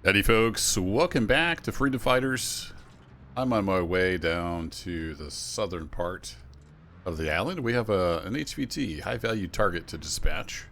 Howdy folks, welcome back to Freedom Fighters. I'm on my way down to the southern part of the island. We have an HVT, high value target, to dispatch.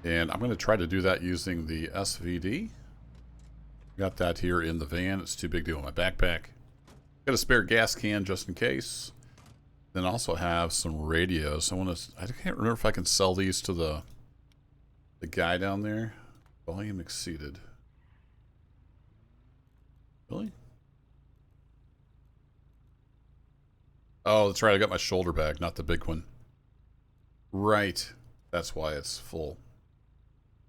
And I'm going to try to do that using the SVD. Got that here in the van. It's too big to do in my backpack. Got a spare gas can just in case. Then also have some radios. I can't remember if I can sell these to the guy down there. Volume exceeded. Really? Oh, that's right. I got my shoulder bag, not the big one. Right. That's why it's full.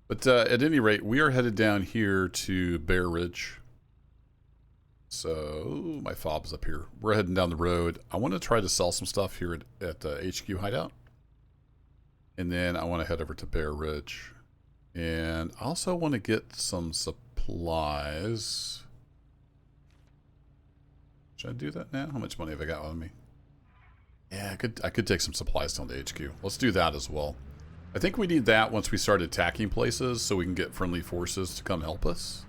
But at any rate, we are headed down here to Bear Ridge. So, my fob's up here. We're heading down the road. I want to try to sell some stuff here at HQ Hideout. And then I want to head over to Bear Ridge. And I also want to get some supplies. Should I do that now? How much money have I got on me? Yeah, I could take some supplies down to HQ. Let's do that as well. I think we need that once we start attacking places so we can get friendly forces to come help us.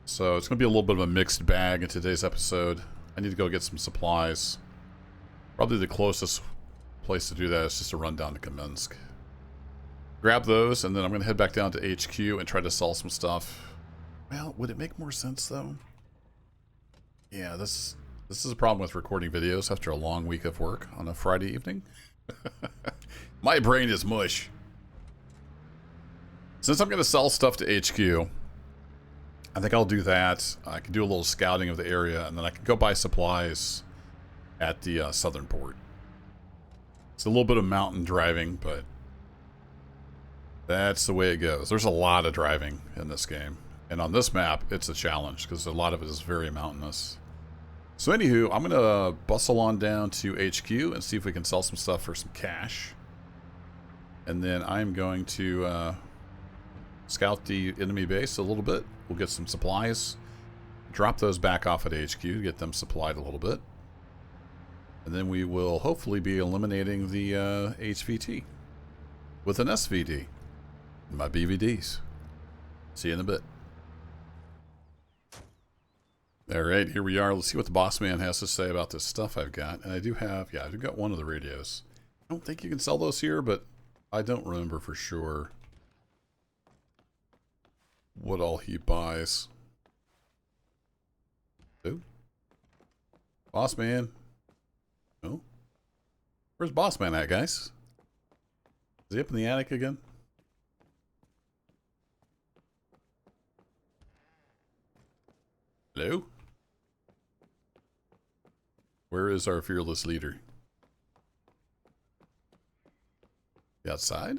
So it's going to be a little bit of a mixed bag in today's episode. I need to go get some supplies. Probably the closest place to do that is just to run down to Kamensk. Grab those, and then I'm going to head back down to HQ and try to sell some stuff. Well, would it make more sense, though? Yeah, this is a problem with recording videos after a long week of work on a Friday evening. My brain is mush. Since I'm going to sell stuff to HQ, I think I'll do that. I can do a little scouting of the area, and then I can go buy supplies at the southern port. It's a little bit of mountain driving, but that's the way it goes. There's a lot of driving in this game. And on this map, it's a challenge because a lot of it is very mountainous. So anywho, I'm going to bustle on down to HQ and see if we can sell some stuff for some cash. And then I'm going to scout the enemy base a little bit. We'll get some supplies. Drop those back off at HQ to get them supplied a little bit. And then we will hopefully be eliminating the HVT with an SVD. My BVDs. See you in a bit. Alright, here we are. Let's see what the boss man has to say about this stuff I've got. And I do have, yeah, I've got one of the radios. I don't think you can sell those here, but I don't remember for sure what all he buys. Who? Boss man. Oh. Where's boss man at, guys? Is he up in the attic again? Hello? Where is our fearless leader? The outside?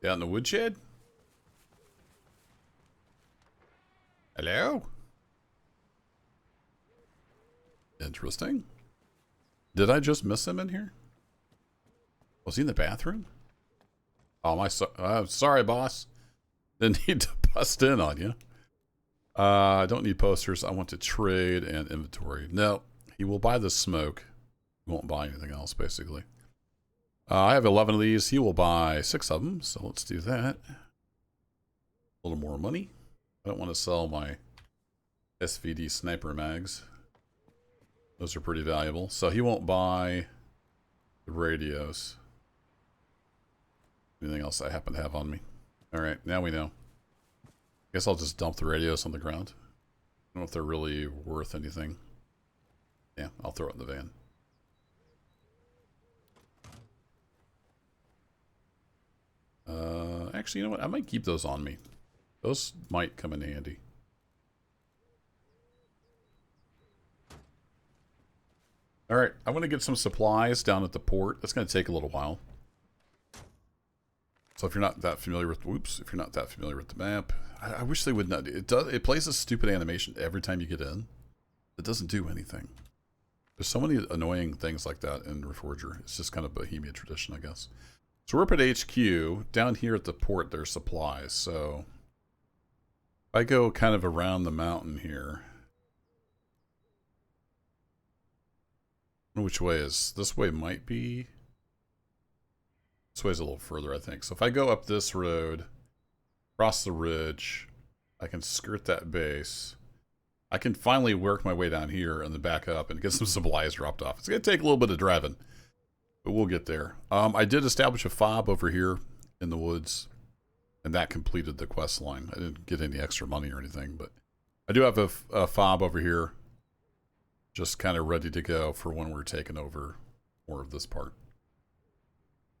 Out in the woodshed? Hello? Interesting. Did I just miss him in here? Was he in the bathroom? Oh, sorry, boss. Didn't need to bust in on you. I don't need posters. I want to trade and inventory. No, he will buy the smoke. He won't buy anything else, basically. I have 11 of these. He will buy 6 of them, so let's do that. A little more money. I don't want to sell my SVD sniper mags. Those are pretty valuable. So he won't buy the radios. Anything else I happen to have on me? Alright, now we know. Guess I'll just dump the radios on the ground. I don't know if they're really worth anything. Yeah, I'll throw it in the van. Actually, you know what? I might keep those on me. Those might come in handy. Alright, I want to get some supplies down at the port. That's going to take a little while. So if you're not that familiar with, if you're not that familiar with the map, I wish they would not. It plays a stupid animation every time you get in. It doesn't do anything. There's so many annoying things like that in Reforger. It's just kind of Bohemian tradition, I guess. So we're up at HQ. Down here at the port, there's supplies. So if I go kind of around the mountain here, which way is this way? Might be This way's a little further, I think. So if I go up this road, cross the ridge, I can skirt that base. I can finally work my way down here and then back up and get some supplies dropped off. It's going to take a little bit of driving, but we'll get there. I did establish a fob over here in the woods, and that completed the quest line. I didn't get any extra money or anything, but I do have a fob over here just kind of ready to go for when we're taking over more of this part.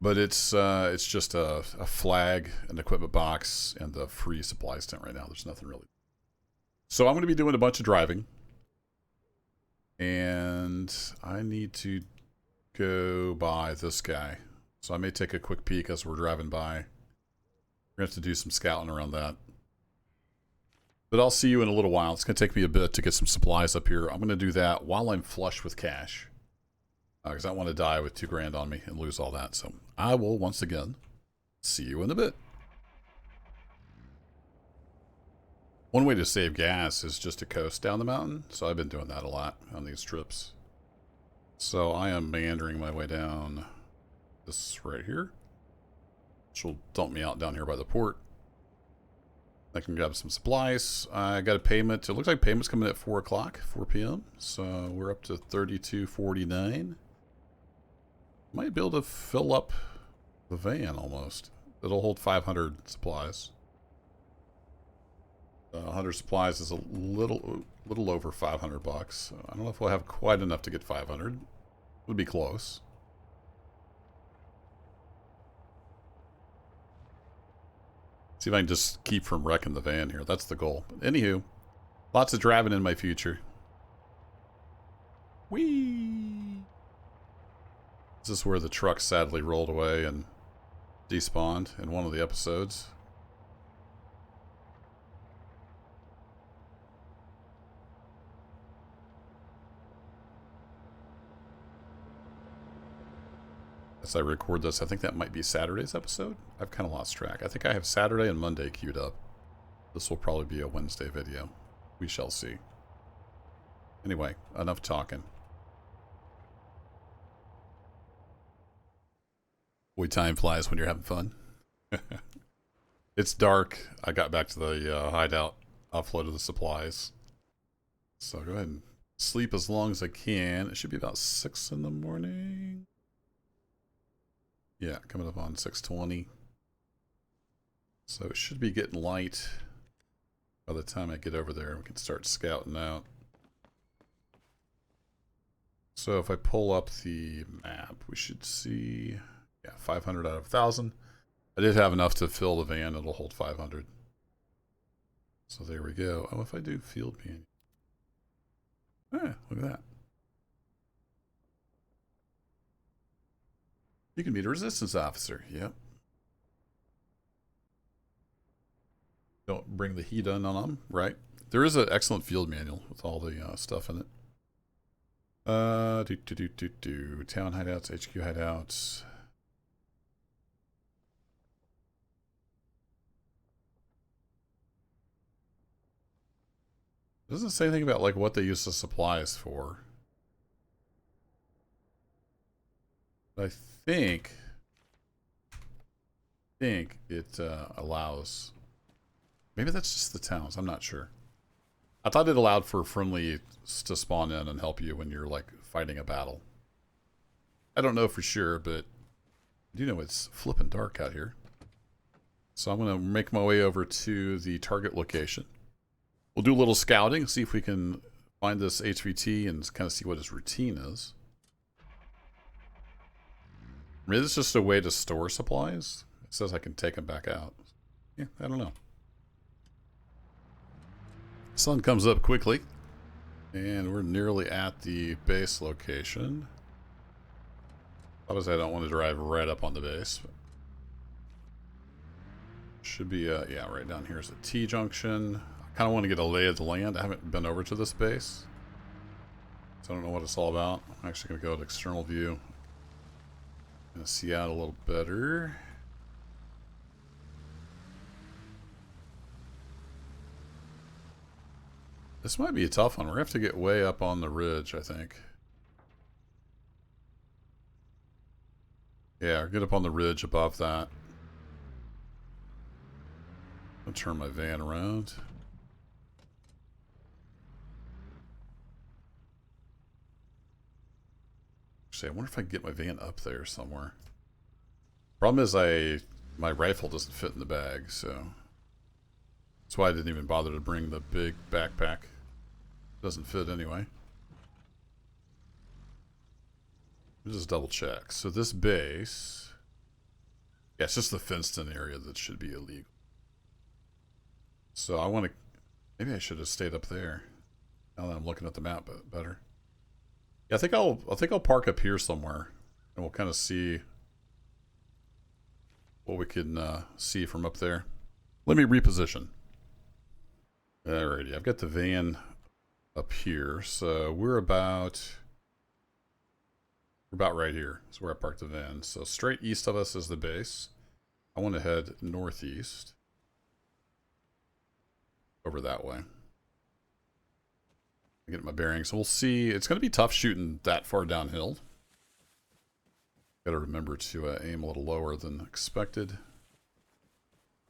But it's just a flag, an equipment box, and the free supplies tent right now. There's nothing really. So I'm going to be doing a bunch of driving. And I need to go by this guy. So I may take a quick peek as we're driving by. We're going to have to do some scouting around that. But I'll see you in a little while. It's going to take me a bit to get some supplies up here. I'm going to do that while I'm flush with cash. Because I don't want to die with $2 grand on me and lose all that. So I will, once again, see you in a bit. One way to save gas is just to coast down the mountain. So I've been doing that a lot on these trips. So I am meandering my way down this right here, which will dump me out down here by the port. I can grab some supplies. I got a payment. It looks like payment's coming at 4 o'clock, 4 p.m. So we're up to 32.49. Might be able to fill up the van almost. It'll hold 500 supplies. 100 supplies is a little over 500 bucks. So I don't know if we'll have quite enough to get 500. Would be close. See if I can just keep from wrecking the van here. That's the goal. But anywho, lots of driving in my future. Whee! This is where the truck sadly rolled away and despawned in one of the episodes. As I record this, I think that might be Saturday's episode. I've kind of lost track. I think I have Saturday and Monday queued up. This will probably be a Wednesday video. We shall see. Anyway, enough talking. Boy, time flies when you're having fun. It's dark. I got back to the hideout, offloaded the supplies. So go ahead and sleep as long as I can. It should be about 6 in the morning. Yeah, coming up on 6:20. So it should be getting light by the time I get over there. We can start scouting out. So if I pull up the map, we should see, yeah, 500 out of 1,000. I did have enough to fill the van. It'll hold 500. So there we go. Oh, if I do field pan. Ah, look at that. You can be a resistance officer. Yep. Don't bring the heat on them, right? There is an excellent field manual with all the stuff in it. Town hideouts, HQ hideouts. It doesn't say anything about like what they use the supplies for. I think it allows. Maybe that's just the towns. I'm not sure. I thought it allowed for friendlies to spawn in and help you when you're like fighting a battle. I don't know for sure, but I do know it's flipping dark out here. So I'm going to make my way over to the target location. We'll do a little scouting, see if we can find this HVT and kind of see what his routine is. Maybe it's just a way to store supplies. It says I can take them back out. Yeah, I don't know. Sun comes up quickly. And we're nearly at the base location. Obviously, I don't want to drive right up on the base. Should be, yeah, right down here is a T-junction. I kind of want to get a lay of the land. I haven't been over to this base. So I don't know what it's all about. I'm actually going to go to external view. Gonna see out a little better. This might be a tough one. We're gonna have to get way up on the ridge, I think. Yeah, get up on the ridge above that. I'll turn my van around. Actually, I wonder if I can get my van up there somewhere. Problem is my rifle doesn't fit in the bag, so that's why I didn't even bother to bring the big backpack. Doesn't fit anyway. Let me just double check. So this base, yeah, it's just the fenced-in area that should be illegal. So I want to, maybe I should have stayed up there. Now that I'm looking at the map better. Yeah, I think I'll park up here somewhere, and we'll kind of see what we can see from up there. Let me reposition. Alrighty, I've got the van up here, so we're about right here. That's where I parked the van. So straight east of us is the base. I want to head northeast over that way. Get my bearings. So we'll see. It's going to be tough shooting that far downhill. Got to remember to aim a little lower than expected.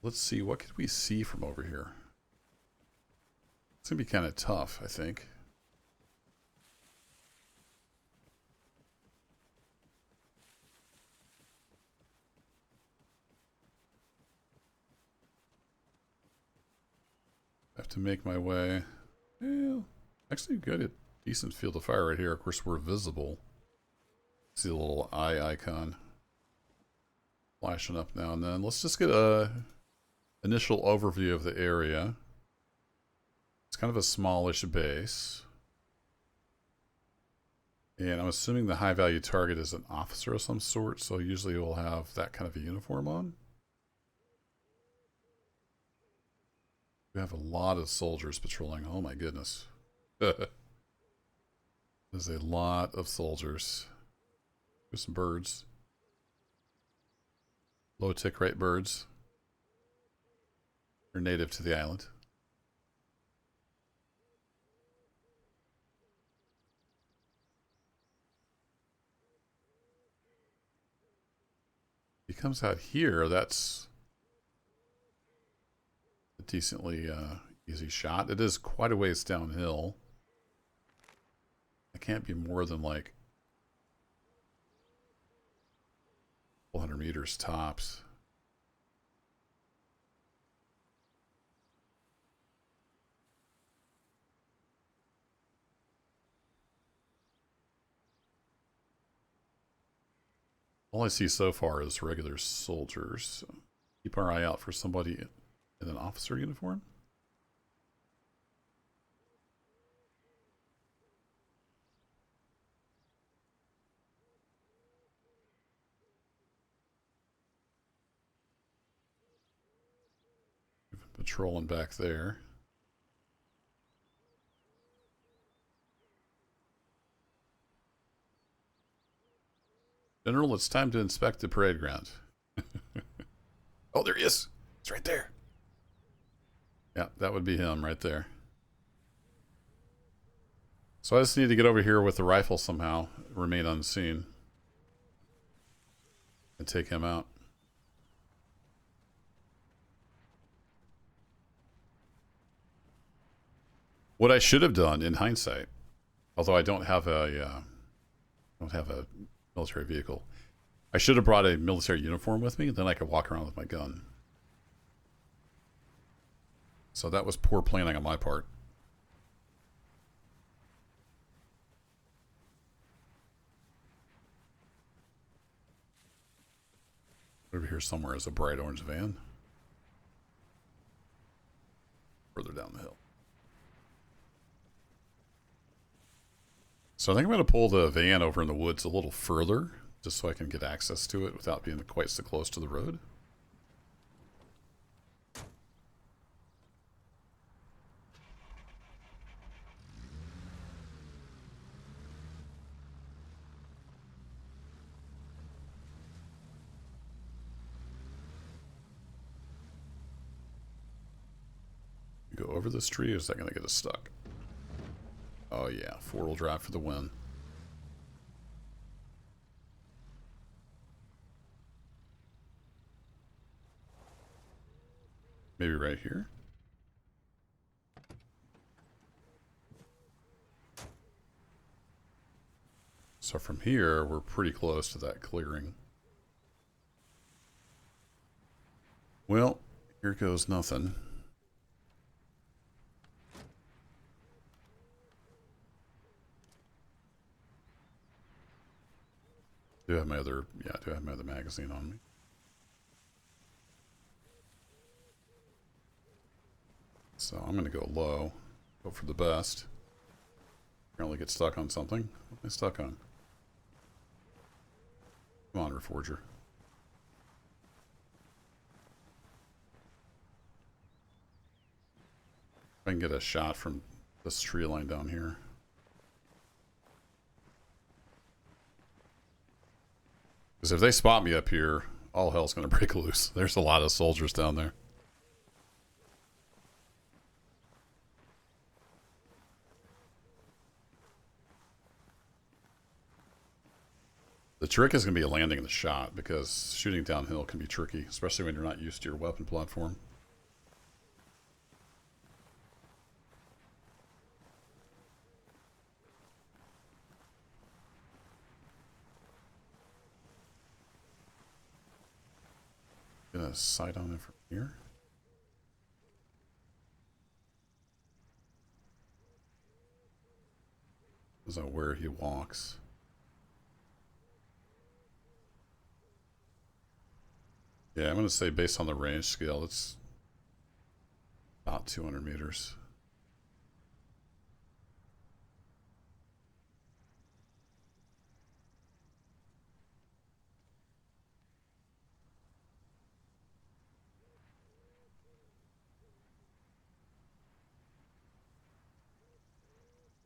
Let's see. What could we see from over here? It's going to be kind of tough, I think. I have to make my way. Well, actually, good. A decent field of fire right here. Of course, we're visible. See the little eye icon flashing up now and then. Let's just get a initial overview of the area. It's kind of a smallish base. And I'm assuming the high value target is an officer of some sort, so usually we'll have that kind of a uniform on. We have a lot of soldiers patrolling. Oh my goodness. There's a lot of soldiers. There's some birds. Low tick rate birds. They're native to the island. He comes out here, that's a decently easy shot. It is quite a ways downhill. It can't be more than like 400 meters tops. All I see so far is regular soldiers. So keep our eye out for somebody in an officer uniform. Patrolling back there. General, it's time to inspect the parade ground. Oh, there he is. It's right there. Yeah, that would be him right there. So I just need to get over here with the rifle somehow, remain unseen, and take him out. What I should have done in hindsight, although I don't have a military vehicle, I should have brought a military uniform with me, and then I could walk around with my gun. So that was poor planning on my part. Over here somewhere is a bright orange van. Further down the hill. So I think I'm going to pull the van over in the woods a little further, just so I can get access to it without being quite so close to the road. Go over this tree, or is that going to get us stuck? Oh yeah, four-wheel drive for the win. Maybe right here. So from here, we're pretty close to that clearing. Well, here goes nothing. I do have my other magazine on me. So I'm going to go low, hope for the best. Apparently get stuck on something. What am I stuck on? Come on, Reforger. If I can get a shot from this tree line down here. Because if they spot me up here, all hell's going to break loose. There's a lot of soldiers down there. The trick is going to be landing the shot, because shooting downhill can be tricky, especially when you're not used to your weapon platform. Get a sight on it from here. Is that where he walks? Yeah, I'm going to say based on the range scale, it's about 200 meters.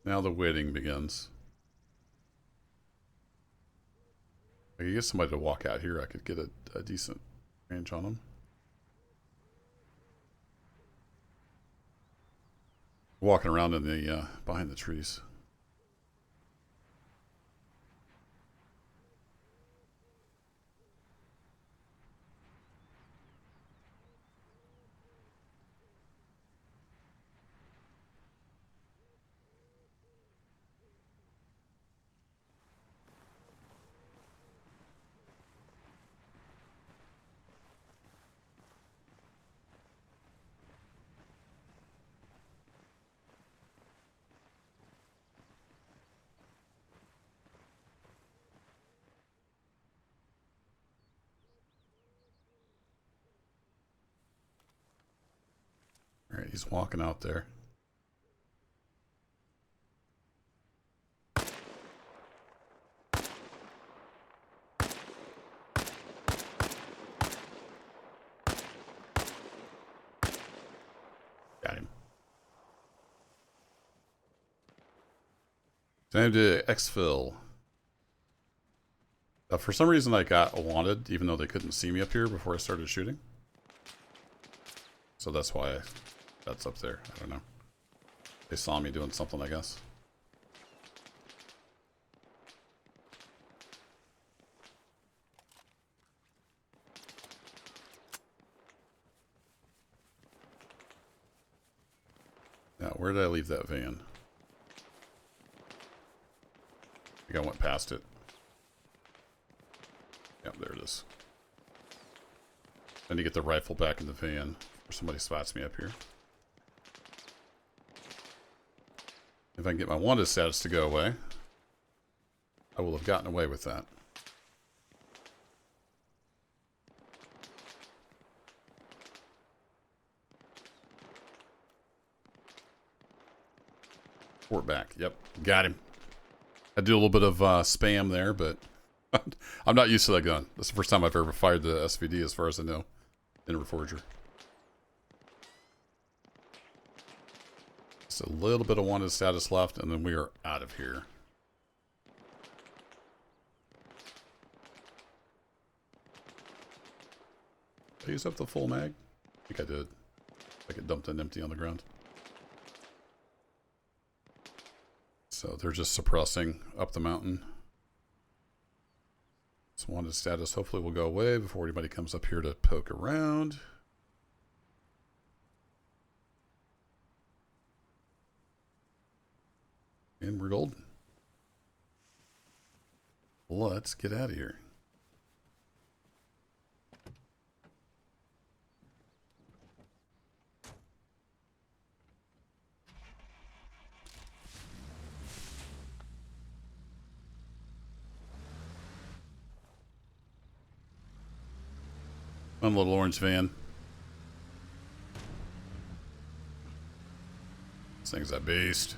Now the waiting begins. I could get somebody to walk out here. I could get a decent range on them. Walking around in the behind the trees. All right, he's walking out there. Got him. Time to exfil. For some reason I got wanted, even though they couldn't see me up here before I started shooting. So that's why that's up there. I don't know. They saw me doing something, I guess. Now, where did I leave that van? I think I went past it. Yep, there it is. I need to get the rifle back in the van before somebody spots me up here. If I can get my wanted status to go away, I will have gotten away with that. Port back. Yep, got him. I do a little bit of spam there, but I'm not used to that gun. That's the first time I've ever fired the SVD, as far as I know, in a Reforger. Just a little bit of wanted status left, and then we are out of here. Did I use up the full mag? I think I did. Like it dumped an empty on the ground. So they're just suppressing up the mountain. This wanted status hopefully will go away before anybody comes up here to poke around. And we're golden. Let's get out of here. One little orange van. This thing's a beast.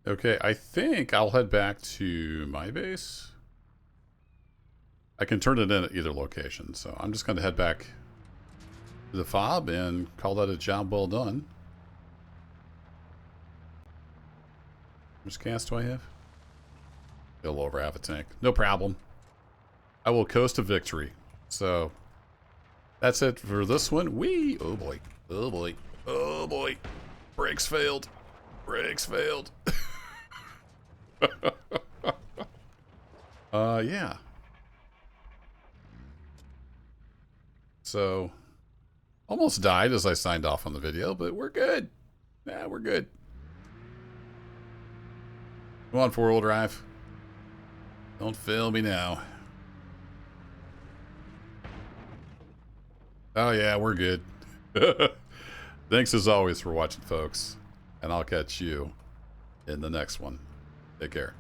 Okay, I think I'll head back to my base. I can turn it in at either location, so I'm just going to head back to the fob and call that a job well done. How much gas do I have? A little over half a tank. No problem. I will coast to victory. So, that's it for this one. Whee! Oh boy. Oh boy. Oh boy. Brakes failed. Brakes failed. Yeah. So, almost died as I signed off on the video, but we're good. Yeah, we're good. Come on, four-wheel drive. Don't fail me now. Oh yeah, we're good. Thanks as always for watching, folks. And I'll catch you in the next one. Take care.